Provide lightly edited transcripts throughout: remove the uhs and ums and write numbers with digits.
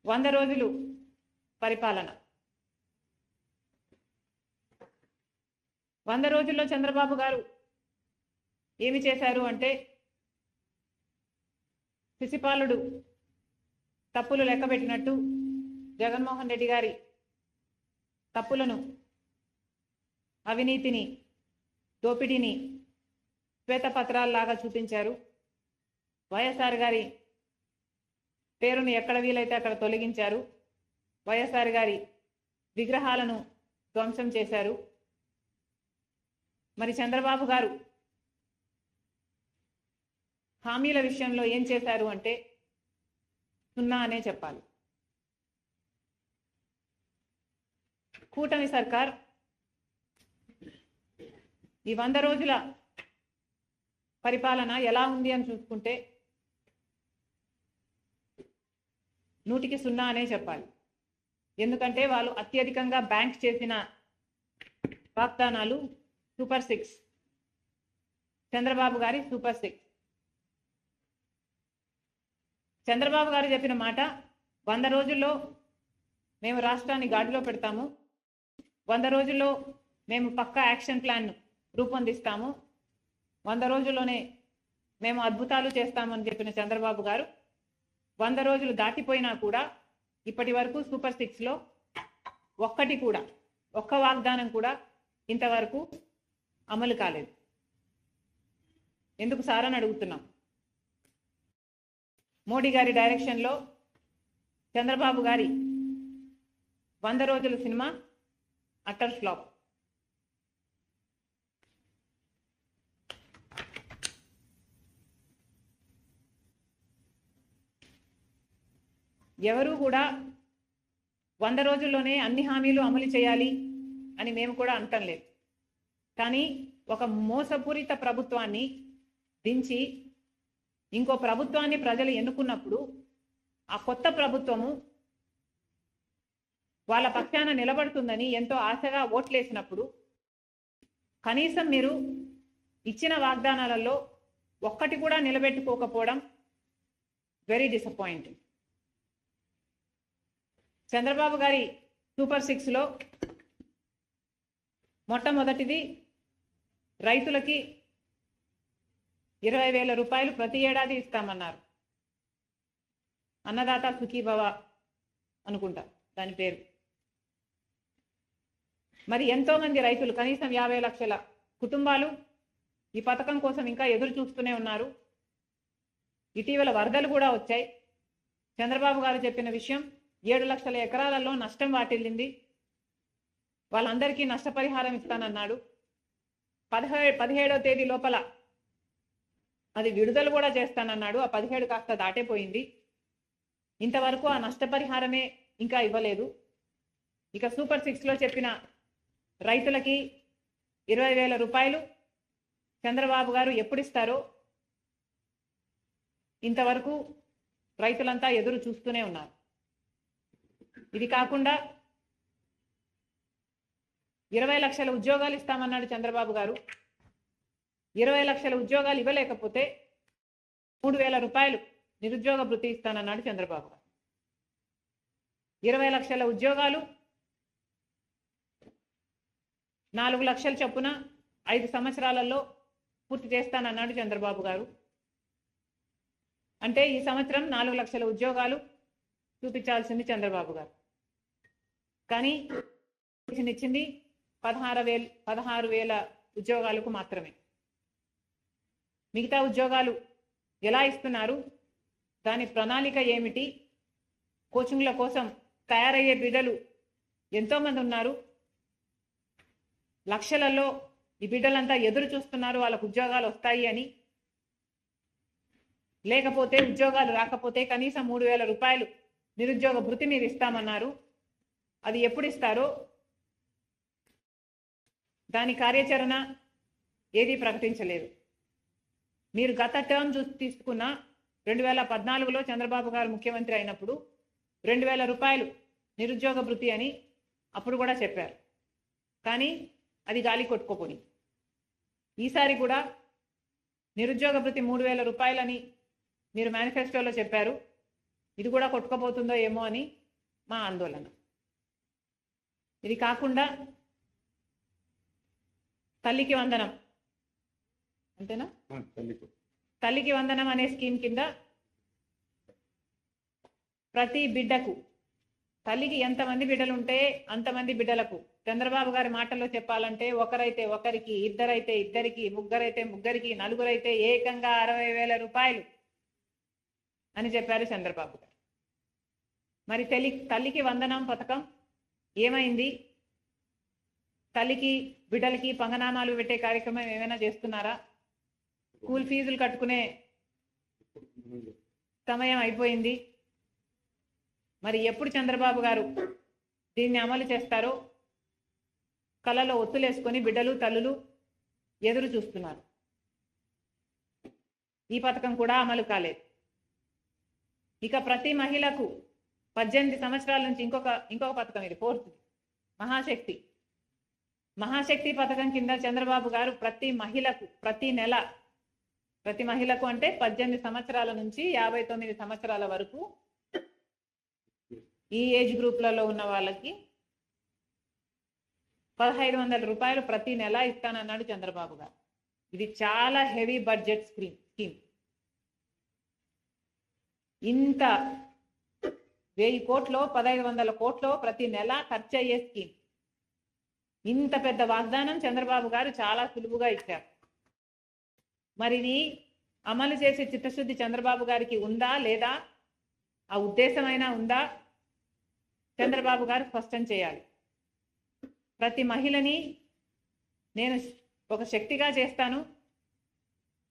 100 రోజులు పరిపాలన. 100 రోజుల్లో చంద్రబాబు గారు ఏమి చేశారు అంటే, శిశుపాలుడు తప్పులు లెక్కబెట్టినట్టు జగన్మోహన్ రెడ్డి గారి తప్పులను, అవినీతిని, దోపిడీని శ్వేతపత్రాల్లాగా చూపించారు. వైఎస్ఆర్ గారి పేరును ఎక్కడ వీలైతే అక్కడ తొలగించారు. వైఎస్ఆర్ గారి విగ్రహాలను ధ్వంసం చేశారు. మరి చంద్రబాబు గారు హామీల విషయంలో ఏం చేశారు అంటే సున్నా అనే చెప్పాలి. కూటమి సర్కార్ ఈ 100 రోజుల పరిపాలన ఎలా ఉంది అని చూసుకుంటే 100కి 0 అనే చెప్పాలి. ఎందుకంటే వాళ్ళు అత్యధికంగా బ్యాంక్ చేసిన వాగ్దానాలు సూపర్ 6, చంద్రబాబు గారి సూపర్ 6. చంద్రబాబు గారు చెప్పిన మాట 100 రోజుల్లో మేము రాష్ట్రాన్ని గాడిలో పెడతాము, 100 రోజుల్లో మేము పక్కా యాక్షన్ ప్లాన్ రూపొందిస్తాము, 100 రోజుల్లోనే మేము అద్భుతాలు చేస్తామని చెప్పిన చంద్రబాబు గారు 100 రోజులు దాటిపోయినా కూడా ఇప్పటి వరకు సూపర్ 6లో ఒక్క వాగ్దానం కూడా ఇంతవరకు అమలు కాలేదు. ఎందుకు సార్ అని అడుగుతున్నాం. మోడీ గారి డైరెక్షన్లో చంద్రబాబు గారి 100 రోజుల సినిమా అట్టర్ ఫ్లాప్. ఎవరు కూడా 100 రోజుల్లోనే అన్ని హామీలు అమలు చేయాలి అని మేము కూడా అంటం లేదు. కానీ ఒక మోసపూరిత ప్రభుత్వాన్ని దించి ఇంకో ప్రభుత్వాన్ని ప్రజలు ఎన్నుకున్నప్పుడు ఆ కొత్త ప్రభుత్వము వాళ్ళ పక్షాన నిలబడుతుందని ఎంతో ఆశగా ఓట్లేసినప్పుడు కనీసం మీరు ఇచ్చిన వాగ్దానాలలో ఒక్కటి కూడా నిలబెట్టుకోకపోవడం వెరీ డిసప్పాయింటింగ్. చంద్రబాబు గారి సూపర్ 6లో మొట్టమొదటిది రైతులకి 20,000 రూపాయలు ప్రతి ఏడాది ఇస్తామన్నారు. అన్నదాత సుఖీభవ అనుకుంటా దాని పేరు. మరి ఎంతో మంది రైతులు, కనీసం 50 లక్షల కుటుంబాలు ఈ పథకం కోసం ఇంకా ఎదురు చూస్తూనే ఉన్నారు. ఇటీవల వరదలు కూడా వచ్చాయి. చంద్రబాబు గారు చెప్పిన విషయం 7 లక్షల ఎకరాలలో నష్టం వాటిల్లింది, వాళ్ళందరికీ నష్టపరిహారం ఇస్తానన్నాడు. 17వ తేదీ లోపల అది విడుదల కూడా చేస్తానన్నాడు. ఆ 17 కాస్త దాటేపోయింది. ఇంతవరకు ఆ నష్టపరిహారమే ఇంకా ఇవ్వలేదు. ఇక సూపర్ 6లో చెప్పిన రైతులకి 20,000 రూపాయలు చంద్రబాబు గారు ఎప్పుడు ఇస్తారో ఇంతవరకు రైతులంతా ఎదురు చూస్తూనే ఉన్నారు. ఇది కాకుండా 20 లక్షల ఉద్యోగాలు ఇస్తామన్నాడు చంద్రబాబు గారు. 20 లక్షల ఉద్యోగాలు ఇవ్వలేకపోతే 3,000 రూపాయలు నిరుద్యోగ భృతి ఇస్తానన్నాడు చంద్రబాబు గారు. 20 లక్షల ఉద్యోగాలు 4 లక్షల చొప్పున 5 సంవత్సరాలలో పూర్తి చేస్తానన్నాడు చంద్రబాబు గారు. అంటే ఈ సంవత్సరం 4 లక్షల ఉద్యోగాలు చూపించాల్సింది చంద్రబాబు గారు. కానీ ఇచ్చింది 16,000 ఉద్యోగాలకు మాత్రమే. మిగతా ఉద్యోగాలు ఎలా ఇస్తున్నారు, దాని ప్రణాళిక ఏమిటి, కోచింగ్ల కోసం తయారయ్యే బిడ్డలు ఎంతోమంది ఉన్నారు, లక్షలలో ఈ బిడ్డలంతా ఎదురు చూస్తున్నారు వాళ్ళకు ఉద్యోగాలు వస్తాయి అని. లేకపోతే ఉద్యోగాలు రాకపోతే కనీసం 3,000 రూపాయలు నిరుద్యోగ భృతి మీరు ఇస్తామన్నారు. అది ఎప్పుడు ఇస్తారో దాని కార్యాచరణ ఏది ప్రకటించలేదు. మీరు గత టర్మ్ తీసుకున్న 2014లో చంద్రబాబు గారు ముఖ్యమంత్రి అయినప్పుడు 2,000 రూపాయలు నిరుద్యోగ భృతి అని అప్పుడు కూడా చెప్పారు. కానీ అది గాలి కొట్టుకోపోయి ఈసారి కూడా నిరుద్యోగ భృతి 3,000 రూపాయలని మీరు మేనిఫెస్టోలో చెప్పారు. ఇది కూడా కొట్టుకుపోతుందో ఏమో అని మా ఆందోళన. ఇది కాకుండా తల్లికి వందనం అంతేనా, తల్లికి వందనం అనే స్కీమ్ కింద ప్రతి బిడ్డకు, తల్లికి ఎంతమంది బిడ్డలు ఉంటే అంతమంది బిడ్డలకు, చంద్రబాబు గారి మాటల్లో చెప్పాలంటే ఒకరైతే ఒకరికి, ఇద్దరైతే ఇద్దరికి, ముగ్గురైతే ముగ్గురికి, నలుగురైతే ఏకంగా 60,000 రూపాయలు అని చెప్పారు చంద్రబాబు గారు. మరి తల్లికి వందనం పథకం ఏమైంది? తల్లికి బిడ్డలకి పంగనామాలు పెట్టే కార్యక్రమం ఏమైనా చేస్తున్నారా? స్కూల్ ఫీజులు కట్టుకునే సమయం అయిపోయింది. మరి ఎప్పుడు చంద్రబాబు గారు దీన్ని అమలు చేస్తారో కళ్ళలో ఒత్తులేసుకొని బిడ్డలు తల్లులు ఎదురు చూస్తున్నారు. ఈ పథకం కూడా అమలు కాలేదు. ఇక ప్రతి మహిళకు 18 సంవత్సరాల నుంచి ఇంకొక పథకం, ఇది 4th మహాశక్తి పథకం కింద చంద్రబాబు గారు ప్రతి మహిళకు ప్రతి నెల, ప్రతి మహిళకు అంటే 18 సంవత్సరాల నుంచి 59 సంవత్సరాల వరకు ఈ ఏజ్ గ్రూప్లలో ఉన్న వాళ్ళకి 1,500 రూపాయలు ప్రతి నెల ఇస్తానన్నాడు చంద్రబాబు గారు. ఇది చాలా హెవీ బడ్జెట్ స్కీమ్. ఇంత 1000 కోట్లు 1,500 కోట్లు ప్రతి నెల ఖర్చు అయ్యే స్కీమ్. ఇంత పెద్ద వాగ్దానం చంద్రబాబు గారు చాలా సులువుగా ఇచ్చారు. మరి ఇది అమలు చేసే చిత్తశుద్ధి చంద్రబాబు గారికి ఉందా లేదా, ఆ ఉద్దేశమైనా ఉందా, చంద్రబాబు గారు స్పష్టం చేయాలి. ప్రతి మహిళని నేను ఒక శక్తిగా చేస్తాను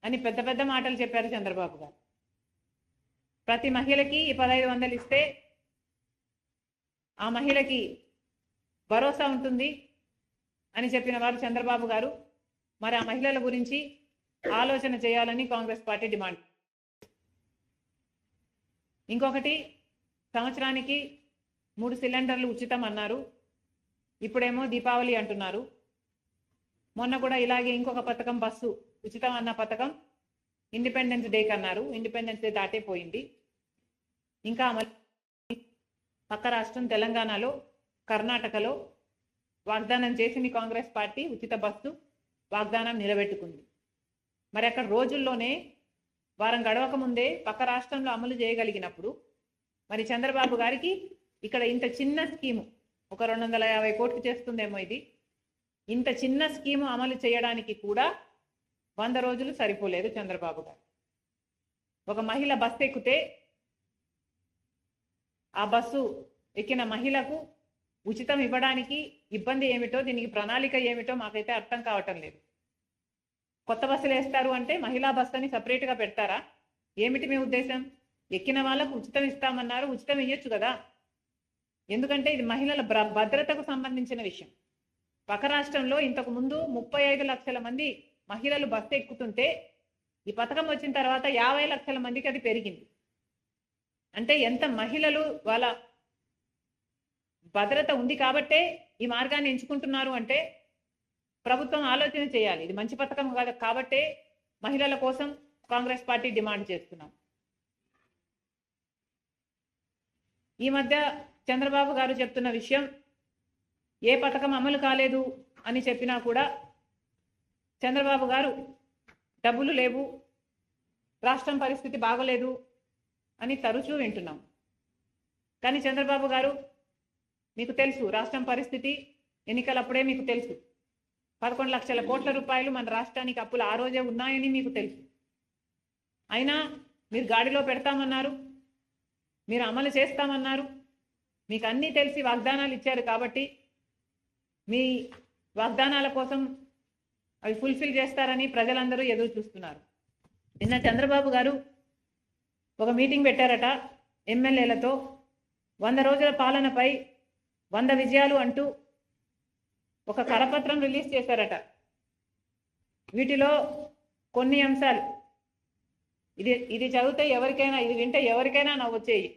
అని పెద్ద పెద్ద మాటలు చెప్పారు చంద్రబాబు గారు. ప్రతి మహిళకి ఈ 1,500 ఇస్తే ఆ మహిళకి భరోసా ఉంటుంది అని చెప్పిన వారు చంద్రబాబు గారు. మరి ఆ మహిళల గురించి ఆలోచన చేయాలని కాంగ్రెస్ పార్టీ డిమాండ్. ఇంకొకటి, సంవత్సరానికి 3 సిలిండర్లు ఉచితం అన్నారు. ఇప్పుడేమో దీపావళి అంటున్నారు. మొన్న కూడా ఇలాగే ఇంకొక పథకం, బస్సు ఉచితం అన్న పథకం ఇండిపెండెన్స్ డేకి అన్నారు. ఇండిపెండెన్స్ డే దాటే పోయింది. ఇంకా పక్క రాష్ట్రం తెలంగాణలో, కర్ణాటకలో వాగ్దానం చేసింది కాంగ్రెస్ పార్టీ, ఉచిత బస్సు వాగ్దానం నిలబెట్టుకుంది. మరి అక్కడ రోజుల్లోనే వారం గడవక ముందే పక్క రాష్ట్రంలో అమలు చేయగలిగినప్పుడు మరి చంద్రబాబు గారికి ఇక్కడ ఇంత చిన్న స్కీము, ఒక 250 కోట్లు చేస్తుందేమో ఇది, ఇంత చిన్న స్కీము అమలు చేయడానికి కూడా 100 రోజులు సరిపోలేదు చంద్రబాబు గారు. ఒక మహిళ బస్సు ఎక్కితే ఆ బస్సు ఎక్కిన మహిళకు ఉచితం ఇవ్వడానికి ఇబ్బంది ఏమిటో, దీనికి ప్రణాళిక ఏమిటో మాకైతే అర్థం కావటం లేదు. కొత్త బస్సులు వేస్తారు అంటే మహిళా బస్సు అని సపరేట్గా పెడతారా? ఏమిటి మీ ఉద్దేశం? ఎక్కిన వాళ్ళకు ఉచితం ఇస్తామన్నారు, ఉచితం ఇవ్వచ్చు కదా. ఎందుకంటే ఇది మహిళల భద్రతకు సంబంధించిన విషయం. పక్క రాష్ట్రంలో ఇంతకు ముందు 35 లక్షల మంది మహిళలు బస్సు ఎక్కుతుంటే ఈ పథకం వచ్చిన తర్వాత 50 లక్షల మందికి అది పెరిగింది. అంటే ఎంత మహిళలు వాళ్ళ భద్రత ఉంది కాబట్టే ఈ మార్గాన్ని ఎంచుకుంటున్నారు అంటే ప్రభుత్వం ఆలోచన చేయాలి. ఇది మంచి పథకం కాదు కాబట్టే మహిళల కోసం కాంగ్రెస్ పార్టీ డిమాండ్ చేస్తున్నాం. ఈ మధ్య చంద్రబాబు గారు చెప్తున్న విషయం, ఏ పథకం అమలు కాలేదు అని చెప్పినా కూడా చంద్రబాబు గారు డబ్బులు లేవు, రాష్ట్రం పరిస్థితి బాగలేదు అని తరచూ వింటున్నాం. కానీ చంద్రబాబు గారు, మీకు తెలుసు రాష్ట్రం పరిస్థితి, ఎన్నికలప్పుడే మీకు తెలుసు 11 లక్షల కోట్ల రూపాయలు మన రాష్ట్రానికి అప్పులు ఆ రోజే ఉన్నాయని మీకు తెలుసు. అయినా మీరు గాడిలో పెడతామన్నారు, మీరు అమలు చేస్తామన్నారు, మీకు అన్నీ తెలిసి వాగ్దానాలు ఇచ్చారు కాబట్టి మీ వాగ్దానాల కోసం అవి ఫుల్ఫిల్ చేస్తారని ప్రజలందరూ ఎదురు చూస్తున్నారు. నిన్న చంద్రబాబు గారు ఒక మీటింగ్ పెట్టారట ఎమ్మెల్యేలతో. 100 రోజుల పాలనపై 100 విజయాలు అంటూ ఒక కరపత్రం రిలీజ్ చేశారట. వీటిలో కొన్ని అంశాలు, ఇది చదివితే ఎవరికైనా, ఇది వింటే ఎవరికైనా నవ్వొచ్చేయి.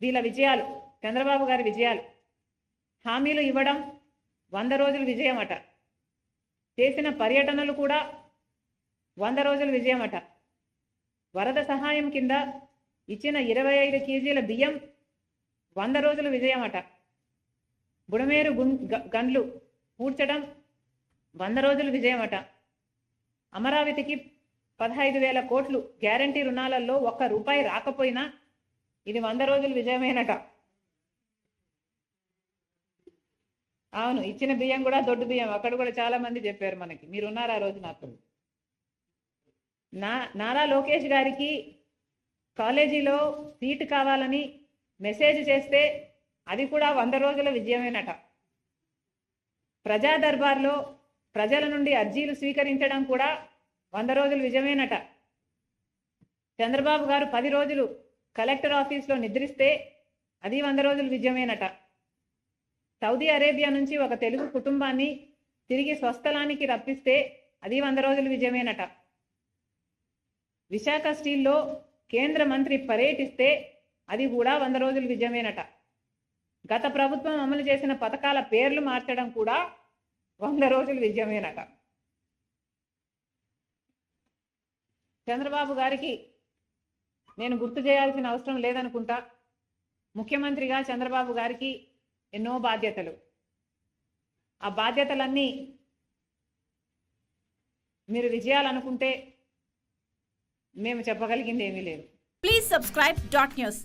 వీళ్ళ విజయాలు, చంద్రబాబు గారి విజయాలు. హామీలు ఇవ్వడం 100 రోజుల విజయం అట. చేసిన పర్యటనలు కూడా 100 రోజుల విజయం అట. వరద సహాయం కింద ఇచ్చిన 25 కేజీల బియ్యం 100 రోజుల విజయమట. బుడమేరు గండ్లు పూడ్చడం 100 రోజుల విజయమట. అమరావతికి 15,000 కోట్లు గ్యారంటీ రుణాలలో ₹1 రాకపోయినా ఇది 100 రోజుల విజయమేనట. అవును, ఇచ్చిన బియ్యం కూడా దొడ్డు బియ్యం. అక్కడ కూడా చాలా మంది చెప్పారు మనకి. మీరున్నారు ఆ రోజు నాకు. నారా లోకేష్ గారికి కాలేజీలో సీటు కావాలని మెసేజ్ చేస్తే అది కూడా 100 రోజుల విజయమేనట. ప్రజా దర్బార్లో ప్రజల నుండి అర్జీలు స్వీకరించడం కూడా 100 రోజుల విజయమేనట. చంద్రబాబు గారు 10 రోజులు కలెక్టర్ ఆఫీస్లో నిద్రిస్తే అది 100 రోజుల విజయమేనట. సౌదీ అరేబియా నుంచి ఒక తెలుగు కుటుంబాన్ని తిరిగి స్వస్థలానికి రప్పిస్తే అది 100 రోజుల విజయమేనట. విశాఖ స్టీల్లో కేంద్ర మంత్రి పర్యటిస్తే అది కూడా 100 రోజుల విజయమేనట. గత ప్రభుత్వం అమలు చేసిన పథకాల పేర్లు మార్చడం కూడా 100 రోజుల విజయమేనట. చంద్రబాబు గారికి నేను గుర్తు చేయాల్సిన అవసరం లేదనుకుంటా. ముఖ్యమంత్రిగా చంద్రబాబు గారికి ఎన్నో బాధ్యతలు. ఆ బాధ్యతలన్నీ మీరు విజయాలనుకుంటే మేము చెప్పగలిగింది ఏమీ లేదు. Please subscribe dot news.